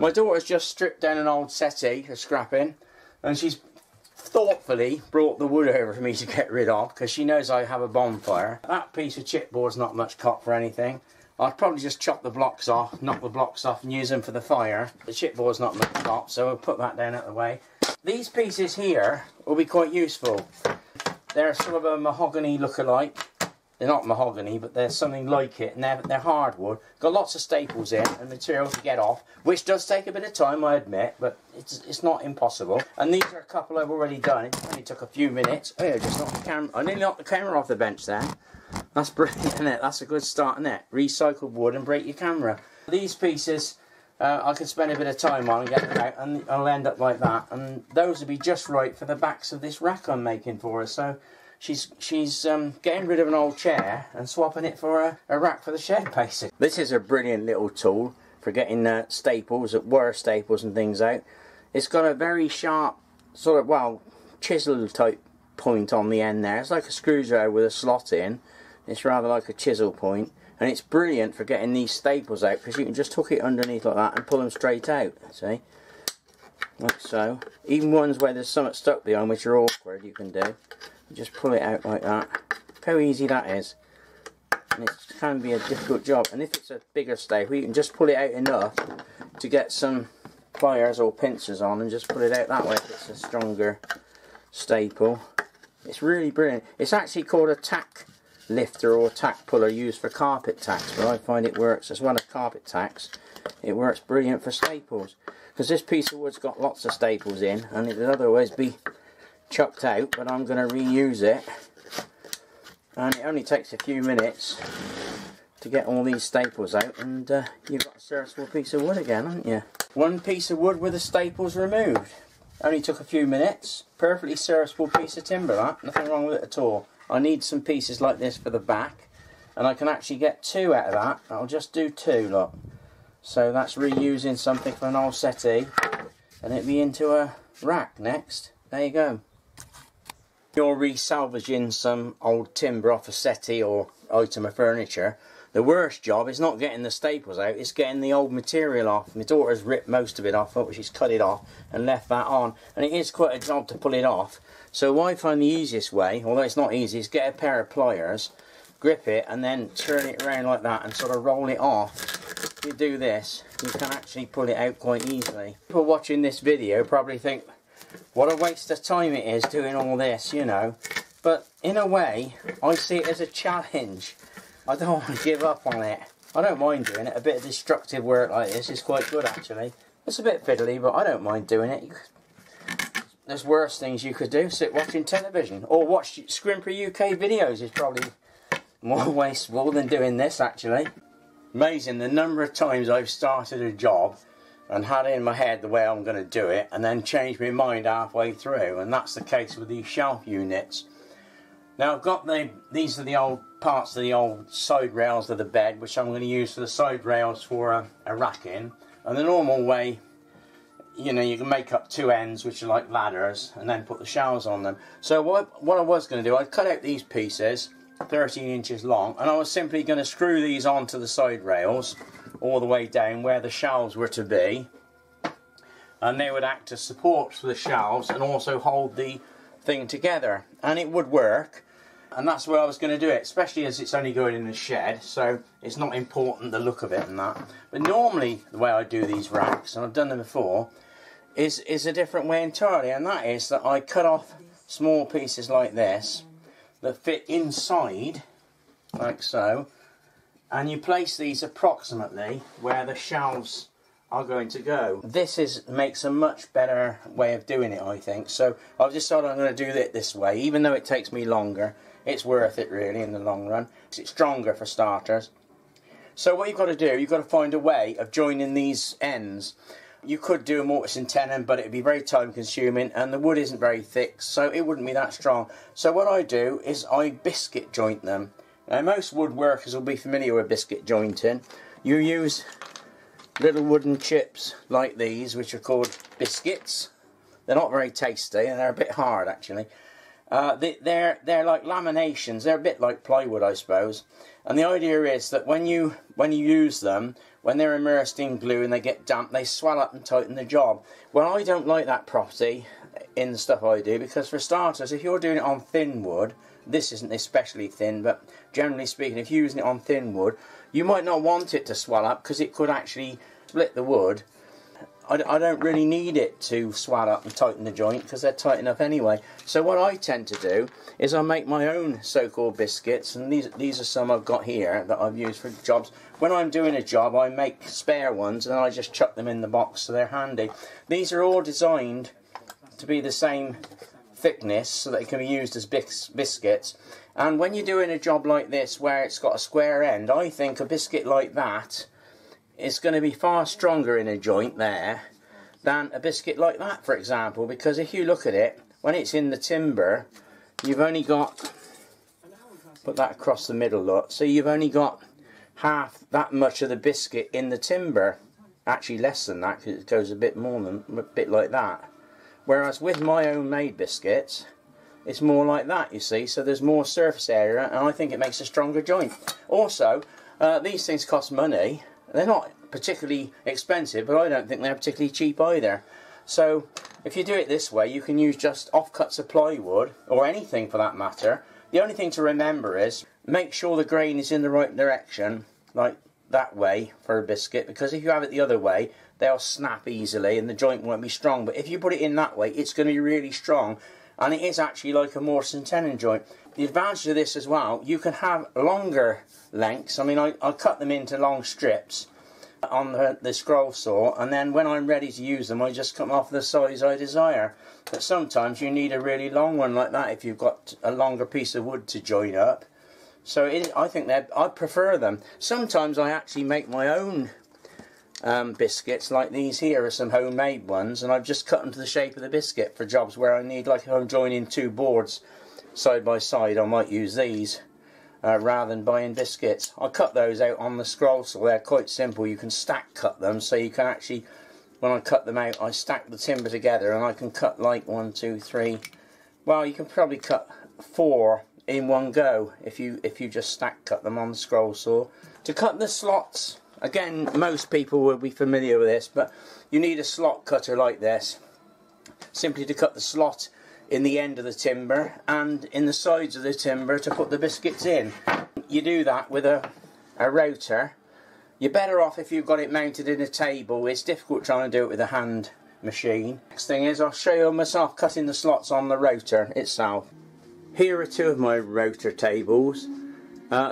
My daughter's just stripped down an old settee for scrapping, and she's thoughtfully brought the wood over for me to get rid of, because she knows I have a bonfire. That piece of chipboard's not much cut for anything. I'd probably just chop the blocks off, knock the blocks off and use them for the fire. The chipboard's not much cut, so we'll put that down out of the way. These pieces here will be quite useful. They're sort of a mahogany look-alike. They're not mahogany, but they're something like it, and they're hardwood. Got lots of staples in and material to get off, which does take a bit of time, I admit, but it's not impossible. And these are a couple I've already done. It only took a few minutes. Oh, yeah, just knocked the camera. I nearly knocked the camera off the bench there. That's brilliant, isn't it? That's a good start, isn't it? Recycled wood and break your camera. These pieces I could spend a bit of time on and get them out, and I'll end up like that. And those would be just right for the backs of this rack I'm making for her. So she's getting rid of an old chair and swapping it for a rack for the shed, basically. This is a brilliant little tool for getting staples, wire staples and things out. It's got a very sharp sort of, well, chisel type point on the end there. It's like a screwdriver with a slot in. It's rather like a chisel point, and it's brilliant for getting these staples out, because you can just hook it underneath like that and pull them straight out, see, like so. Even ones where there's something stuck behind, which are awkward, you can do. You just pull it out like that. Look how easy that is. And it can be a difficult job, and if it's a bigger staple, you can just pull it out enough to get some pliers or pincers on and just pull it out that way if it's a stronger staple. It's really brilliant. It's actually called a tack lifter or tack puller, used for carpet tacks, but I find it works as well as carpet tacks. It works brilliant for staples, because this piece of wood's got lots of staples in and it would otherwise be chucked out, but I'm going to reuse it, and it only takes a few minutes to get all these staples out, and you've got a serviceable piece of wood again, haven't you? One piece of wood with the staples removed. Only took a few minutes. Perfectly serviceable piece of timber, that. Nothing wrong with it at all. I need some pieces like this for the back, and I can actually get two out of that. I'll just do two, look. So that's reusing something for an old settee, and it'll be into a rack next. There you go. You're resalvaging some old timber off a settee or item of furniture. The worst job is not getting the staples out, it's getting the old material off. My daughter's ripped most of it off, but she's cut it off and left that on, and it is quite a job to pull it off. So I find the easiest way, although it's not easy, is get a pair of pliers, grip it, and then turn it around like that and sort of roll it off. If you do this, you can actually pull it out quite easily. People watching this video probably think, what a waste of time it is doing all this, you know. But in a way, I see it as a challenge. I don't want to give up on it. I don't mind doing it. A bit of destructive work like this is quite good, actually. It's a bit fiddly, but I don't mind doing it. There's worse things you could do. Sit watching television. Or watch Scrimper UK videos is probably more wasteful than doing this, actually. Amazing the number of times I've started a job and had it in my head the way I'm going to do it, and then changed my mind halfway through. And that's the case with these shelf units. Now I've got these are the old parts of the old side rails of the bed, which I'm going to use for the side rails for a racking. And the normal way, you know, you can make up two ends which are like ladders and then put the shelves on them. So what I was going to do, I'd cut out these pieces 13 inches long, and I was simply going to screw these onto the side rails all the way down where the shelves were to be, and they would act as supports for the shelves and also hold the thing together, and it would work. And that's where I was going to do it, especially as it's only going in the shed, so it's not important the look of it and that. But normally the way I do these racks, and I've done them before, is a different way entirely, and that is that I cut off small pieces like this that fit inside, like so, and you place these approximately where the shelves are going to go. This makes a much better way of doing it, I think. So I've decided I'm going to do it this way, even though it takes me longer. It's worth it really in the long run. It's stronger for starters. So what you've got to do, you've got to find a way of joining these ends. You could do a mortise and tenon, but it'd be very time consuming, and the wood isn't very thick, so it wouldn't be that strong. So what I do is I biscuit joint them. Now most woodworkers will be familiar with biscuit jointing. You use little wooden chips like these, which are called biscuits. They're not very tasty, and they're a bit hard actually. They're like laminations. They're a bit like plywood, I suppose. And the idea is that when you use them, when they're immersed in glue and they get damp, they swell up and tighten the job. Well, I don't like that property in the stuff I do, because for starters, if you're doing it on thin wood, this isn't especially thin, but generally speaking, if you're using it on thin wood, you might not want it to swell up because it could actually split the wood. I don't really need it to swell up and tighten the joint because they're tight enough anyway. So what I tend to do is I make my own so-called biscuits, and these are some I've got here that I've used for jobs. When I'm doing a job, I make spare ones and I just chuck them in the box so they're handy. These are all designed to be the same thickness so that they can be used as biscuits. And when you're doing a job like this where it's got a square end, I think a biscuit like that is going to be far stronger in a joint there than a biscuit like that, for example, because if you look at it, when it's in the timber, you've only got, put that across the middle, look, so you've only got half that much of the biscuit in the timber, actually less than that because it goes a bit more than, a bit like that. Whereas with my own made biscuits, it's more like that, you see, so there's more surface area, and I think it makes a stronger joint. Also, these things cost money. They're not particularly expensive, but I don't think they're particularly cheap either. So if you do it this way, you can use just offcuts of plywood, or anything for that matter. The only thing to remember is make sure the grain is in the right direction, like that way for a biscuit, because if you have it the other way, they'll snap easily and the joint won't be strong. But if you put it in that way, it's going to be really strong, and it is actually like a mortise and tenon joint. The advantage of this as well, you can have longer lengths. I mean, I cut them into long strips on the scroll saw, and then when I'm ready to use them, I just cut them off the size I desire. But sometimes you need a really long one like that if you've got a longer piece of wood to join up. So I think I prefer them. Sometimes I actually make my own biscuits, like these here are some homemade ones, and I've just cut them to the shape of the biscuit for jobs where I need, like if I'm joining two boards side by side, I might use these rather than buying biscuits. I cut those out on the scroll saw. They're quite simple. You can stack cut them, so you can actually, when I cut them out, I stack the timber together, and I can cut like 1, 2, 3. Well, you can probably cut 4 in one go if you just stack cut them on the scroll saw. To cut the slots, again, most people will be familiar with this, but you need a slot cutter like this, simply to cut the slot in the end of the timber and in the sides of the timber to put the biscuits in. You do that with a router. You're better off if you've got it mounted in a table. It's difficult trying to do it with a hand machine. Next thing is, I'll show you myself cutting the slots on the router itself. Here are two of my router tables.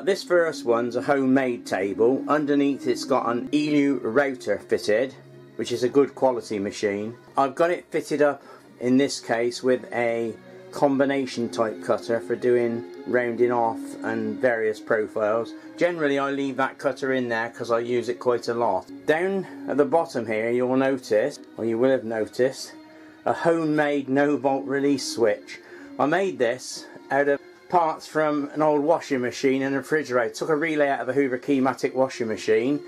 This first one's a homemade table. Underneath it's got an Enu router fitted, which is a good quality machine. I've got it fitted up in this case with a combination type cutter for doing rounding off and various profiles. Generally I leave that cutter in there because I use it quite a lot. Down at the bottom here you'll notice, or you will have noticed, a homemade no bolt release switch. I made this out of parts from an old washing machine and a refrigerator. Took a relay out of a Hoover Keymatic washing machine,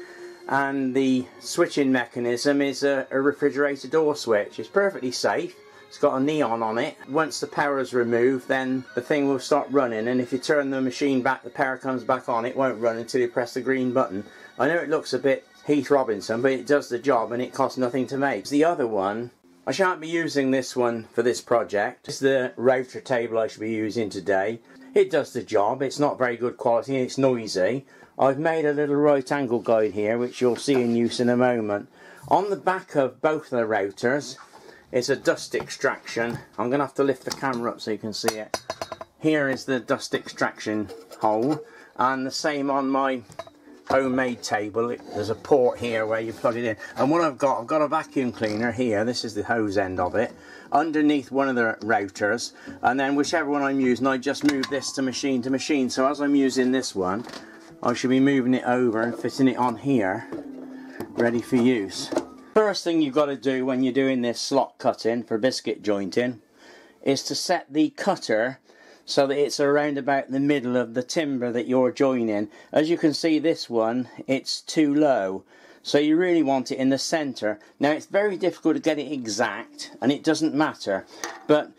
and the switching mechanism is a refrigerator door switch. It's perfectly safe. It's got a neon on it. Once the power is removed, then the thing will start running, and if you turn the machine back, the power comes back on. It won't run until you press the green button. I know it looks a bit Heath Robinson, but it does the job and it costs nothing to make. The other one, I shan't be using this one for this project. It's the router table I should be using today. It does the job. It's not very good quality and it's noisy. I've made a little right angle guide here, which you'll see in use in a moment. On the back of both of the routers is a dust extraction. I'm going to have to lift the camera up so you can see it. Here is the dust extraction hole, and the same on my homemade table. There's a port here where you plug it in, and what I've got a vacuum cleaner here. This is the hose end of it underneath one of the routers, and then whichever one I'm using, I just move this to machine. So as I'm using this one, I should be moving it over and fitting it on here, ready for use. First thing you've got to do when you're doing this slot cutting for biscuit jointing is to set the cutter so that it's around about the middle of the timber that you're joining. As you can see, this one, it's too low, so you really want it in the centre. Now it's very difficult to get it exact, and it doesn't matter, but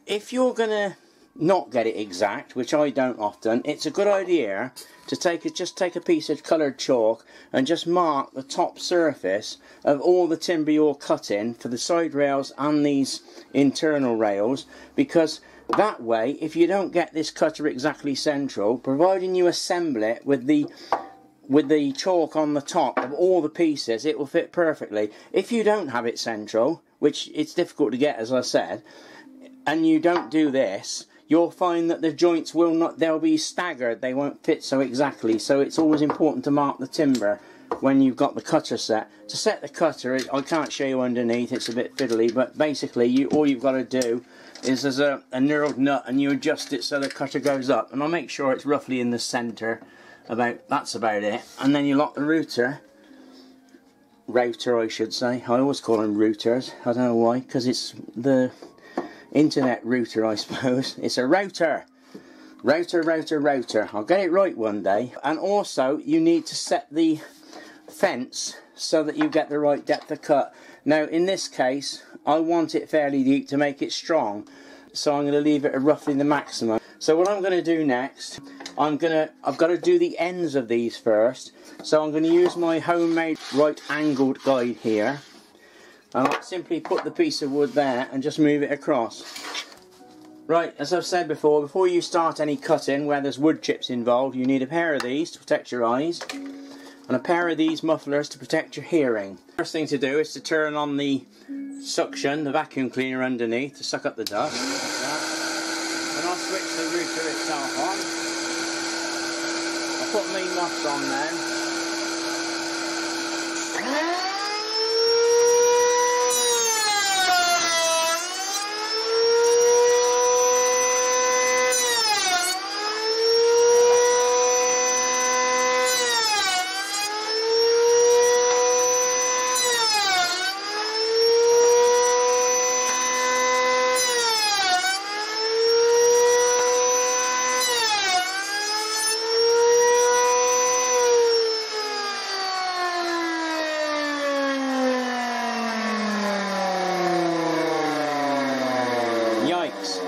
if you're going to not get it exact, which I don't often, it's a good idea to just take a piece of coloured chalk and just mark the top surface of all the timber you're cutting for the side rails and these internal rails, because that way, if you don't get this cutter exactly central, providing you assemble it with the chalk on the top of all the pieces, it will fit perfectly. If you don't have it central, which it's difficult to get, as I said, and you don't do this, you'll find that the joints will not, they'll be staggered, they won't fit so exactly. So it's always important to mark the timber when you've got the cutter set. To set the cutter, I can't show you underneath, it's a bit fiddly, but basically all you've got to do is there's a knurled nut and you adjust it so the cutter goes up, and I'll make sure it's roughly in the centre. That's about it. And then you lock the router I should say, I always call them routers, I don't know why, because it's the internet router, I suppose. It's a router. Router. I'll get it right one day. And also you need to set the fence so that you get the right depth of cut. Now in this case I want it fairly deep to make it strong, so I'm going to leave it at roughly the maximum. So what I'm going to do next, I've got to do the ends of these first, so I'm going to use my homemade right angled guide here, and I'll simply put the piece of wood there and just move it across. Right, as I've said before you start any cutting where there's wood chips involved, you need a pair of these to protect your eyes, and a pair of these mufflers to protect your hearing. First thing to do is to turn on the suction, the vacuum cleaner underneath, to suck up the dust, like that. And I'll switch the router itself on. I'll put my muffs on now.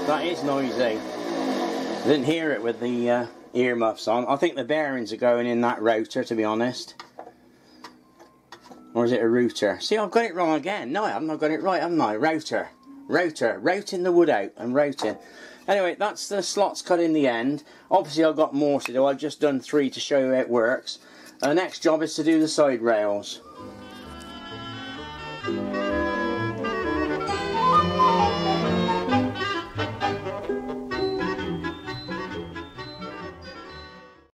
That is noisy. I didn't hear it with the earmuffs on. I think the bearings are going in that rotor, to be honest. Or is it a router? See, I've got it wrong again. No, I haven't. I've got it right, haven't I? Router. Routing the wood out and routing. Anyway, that's the slots cut in the end. Obviously I've got more to do. I've just done 3 to show you how it works. The next job is to do the side rails.